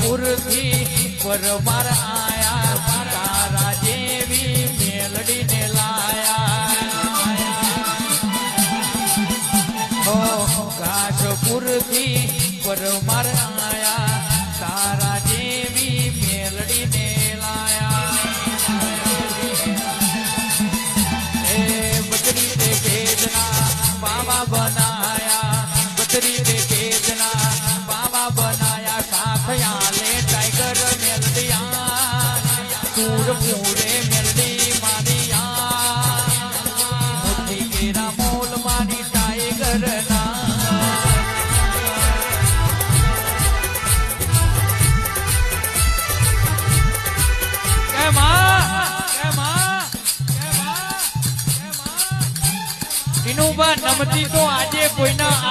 પુરથી પરમાર આયા તારા જેવી મેલડીને લાયા ઘાસપુરથી પરમાર આયા તારા જેવી મેલડીને લાયા એ બકરી તે કેજના બાબા બનાયા બકરી તે કેજના બાબા બનાયા સાખયાલે ટાઈગર મેલડિયા સૂર પૂરે મેલડી મારિયા મોટી કેરા મોલ મારી ટાઈગર ના નમતી તો આજે કોઈના